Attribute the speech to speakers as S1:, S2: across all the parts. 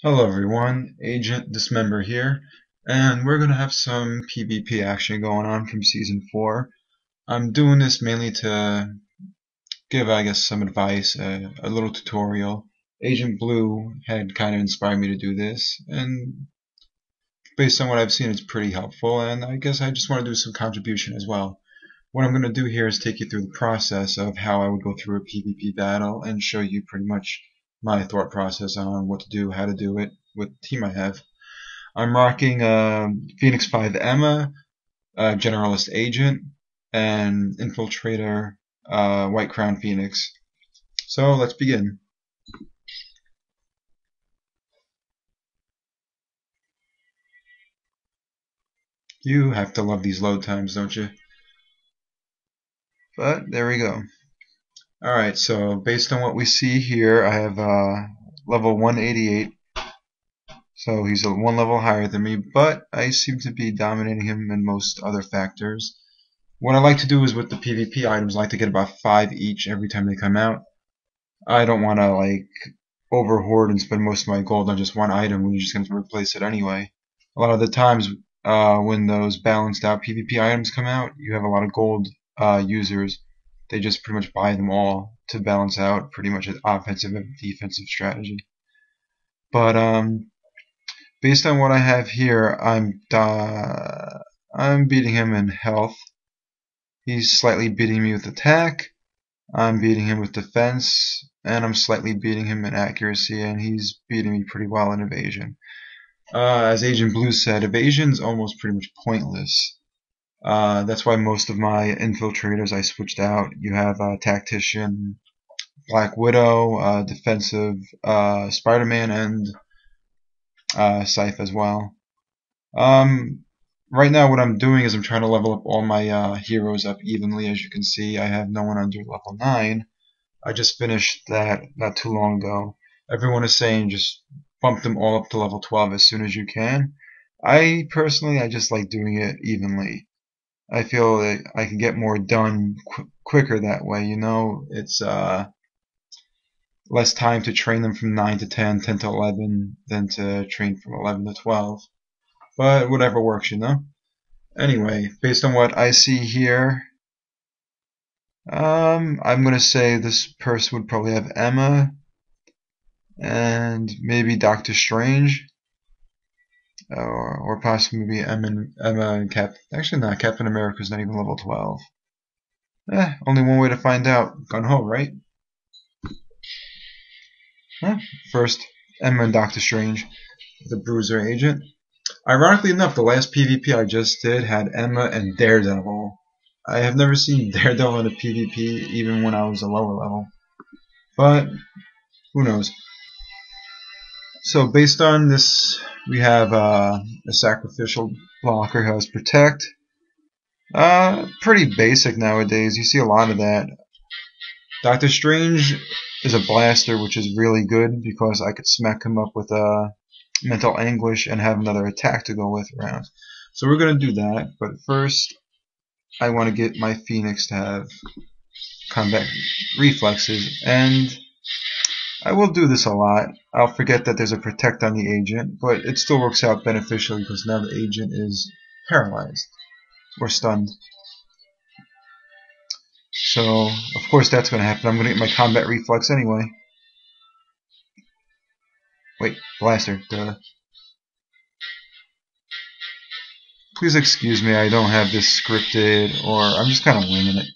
S1: Hello everyone, Agent Dismember here, and we're going to have some PvP action going on from Season 4. I'm doing this mainly to give, I guess, some advice, a little tutorial. Agent Blue had kind of inspired me to do this, and based on what I've seen, it's pretty helpful, and I guess I just want to do some contribution as well. What I'm going to do here is take you through the process of how I would go through a PvP battle and show you pretty much my thought process on what to do, how to do it, what team I have. I'm rocking Phoenix 5 Emma, Generalist Agent, and Infiltrator White Crown Phoenix. So let's begin. You have to love these load times, don't you? But there we go. Alright, so based on what we see here, I have level 188. So he's one level higher than me, but I seem to be dominating him in most other factors. What I like to do is with the PvP items, I like to get about 5 each every time they come out. I don't want to like over hoard and spend most of my gold on just one item when you're just going to replace it anyway. A lot of the times when those balanced out PvP items come out, you have a lot of gold users. They just pretty much buy them all to balance out pretty much an offensive and defensive strategy. But based on what I have here, I'm beating him in health. He's slightly beating me with attack. I'm beating him with defense, and I'm slightly beating him in accuracy, and he's beating me pretty well in evasion. As Agent Blue said, evasion's almost pretty much pointless. That's why most of my infiltrators I switched out. You have Tactician, Black Widow, Defensive Spider-Man, and Scythe as well. Right now what I'm doing is I'm trying to level up all my heroes up evenly. As you can see, I have no one under level 9. I just finished that not too long ago. Everyone is saying just bump them all up to level 12 as soon as you can. I personally, I just like doing it evenly. I feel that I can get more done quicker that way, you know. It's less time to train them from 9 to 10, 10 to 11 than to train from 11 to 12. But whatever works, you know. Anyway, based on what I see here, I'm gonna say this person would probably have Emma and maybe Doctor Strange, or possibly maybe Emma and Cap. Actually, not Captain America's not even level 12. Only one way to find out. Gun ho, right? First, Emma and Doctor Strange, the Bruiser Agent. Ironically enough, the last PvP I just did had Emma and Daredevil. I have never seen Daredevil in a PvP, even when I was a lower level. But who knows? So based on this, we have a sacrificial blocker who has protect. Pretty basic nowadays. You see a lot of that. Doctor Strange is a blaster, which is really good because I could smack him up with mental anguish and have another attack to go with around. So we're gonna do that, but first I want to get my Phoenix to have combat reflexes, and I will do this a lot. I'll forget that there's a protect on the agent, but it still works out beneficially because now the agent is paralyzed or stunned. So, of course that's going to happen. I'm going to get my combat reflex anyway. Wait, blaster. Duh. Please excuse me, I don't have this scripted, or I'm just kind of winging it.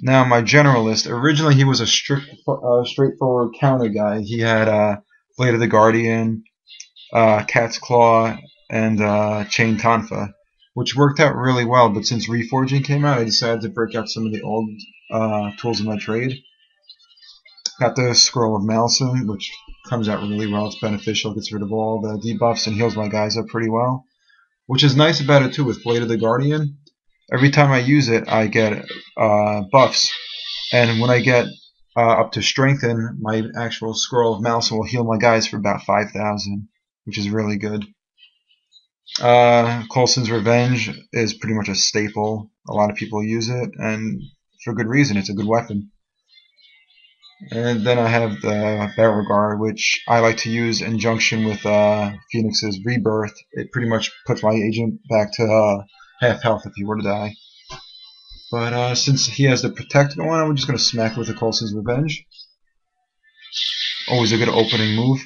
S1: Now, my generalist, originally he was a straightforward counter guy. He had Blade of the Guardian, Cat's Claw, and Chain Tonfa, which worked out really well, but since Reforging came out, I decided to break out some of the old tools of my trade. Got the Scroll of Malison, which comes out really well. It's beneficial, gets rid of all the debuffs, and heals my guys up pretty well. Which is nice about it, too, with Blade of the Guardian. Every time I use it, I get buffs. And when I get up to Strengthen, my actual Scroll of Malison will heal my guys for about 5,000, which is really good. Coulson's Revenge is pretty much a staple. A lot of people use it, and for good reason. It's a good weapon. And then I have the Barrel Guard, which I like to use in junction with Phoenix's Rebirth. It pretty much puts my agent back to half health if he were to die. But since he has the Protect going on, we're just going to smack with the Coulson's Revenge. Always a good opening move.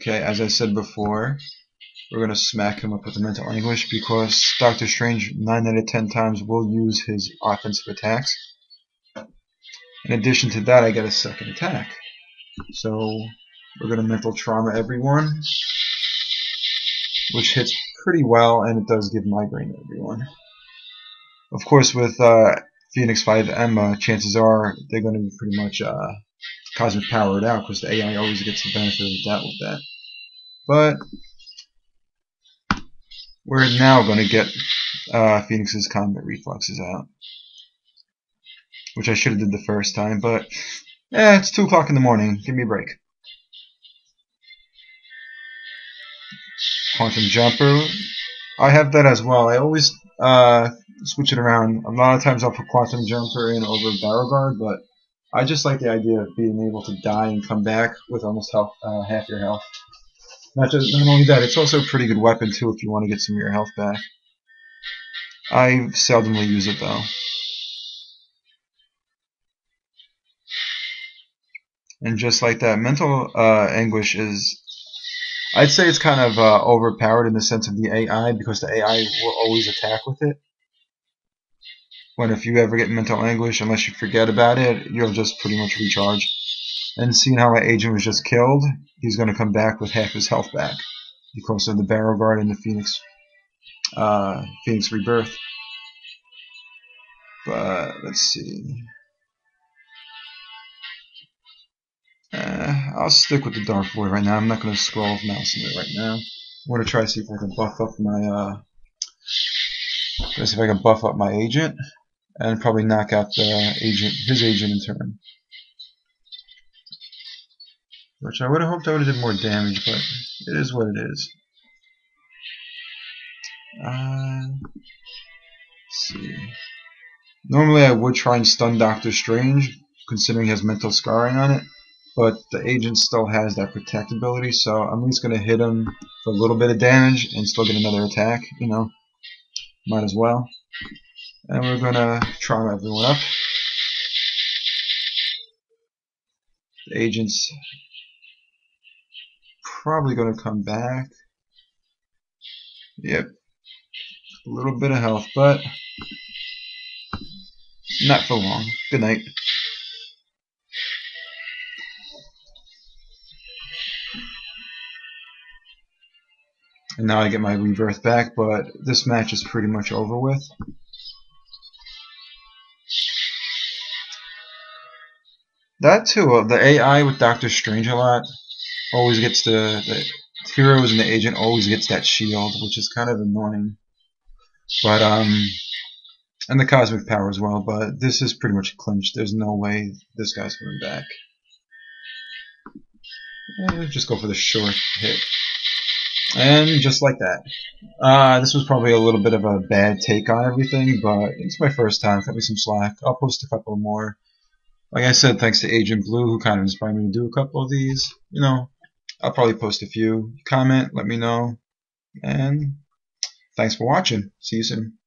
S1: Okay, as I said before, we're going to smack him up with the Mental Anguish because Doctor Strange 9 out of 10 times will use his offensive attacks. In addition to that, I get a second attack. So we're going to Mental Trauma everyone, which hits pretty well, and it does give Migraine to everyone. Of course, with Phoenix 5M, chances are they're going to be pretty much Cosmic Powered out because the AI always gets the benefit of the doubt with that. But we're now going to get Phoenix's Combat Reflexes out, which I should have did the first time, but it's 2 o'clock in the morning. Give me a break. Quantum Jumper. I have that as well. I always switch it around. A lot of times I'll put Quantum Jumper in over Barrel Guard, but I just like the idea of being able to die and come back with almost half your health. Not only that, it's also a pretty good weapon too if you want to get some of your health back. I seldomly use it though. And just like that, Mental Anguish is, I'd say it's kind of overpowered in the sense of the AI, because the AI will always attack with it. When if you ever get Mental Anguish, unless you forget about it, you'll just pretty much recharge. And seeing how my agent was just killed, he's going to come back with half his health back because of the Barrel Guard and the Phoenix Rebirth. But let's see. I'll stick with the Dark Void right now. I'm not going to scroll with mouse in it right now. I'm going to try to see if I can buff up my agent, and probably knock out his agent in turn. Which I would have hoped I would have did more damage, but it is what it is. Let's see. Normally I would try and stun Doctor Strange, considering he has mental scarring on it, but the agent still has that protect ability, so I'm at least going to hit him for a little bit of damage and still get another attack, you know. Might as well. And we're going to trauma everyone up. The agent's probably going to come back. Yep. A little bit of health, but not for long. Good night. And now I get my Rebirth back, but this match is pretty much over with. That too, the AI with Doctor Strange a lot always gets the heroes and the agent always gets that shield, which is kind of annoying. But and the cosmic power as well, but this is pretty much clinched. There's no way this guy's coming back. Just go for the short hit. And just like that. This was probably a little bit of a bad take on everything, but it's my first time. Cut me some slack. I'll post a couple more. Like I said, thanks to Agent Blue, who kind of inspired me to do a couple of these. You know, I'll probably post a few. Comment, let me know. And thanks for watching. See you soon.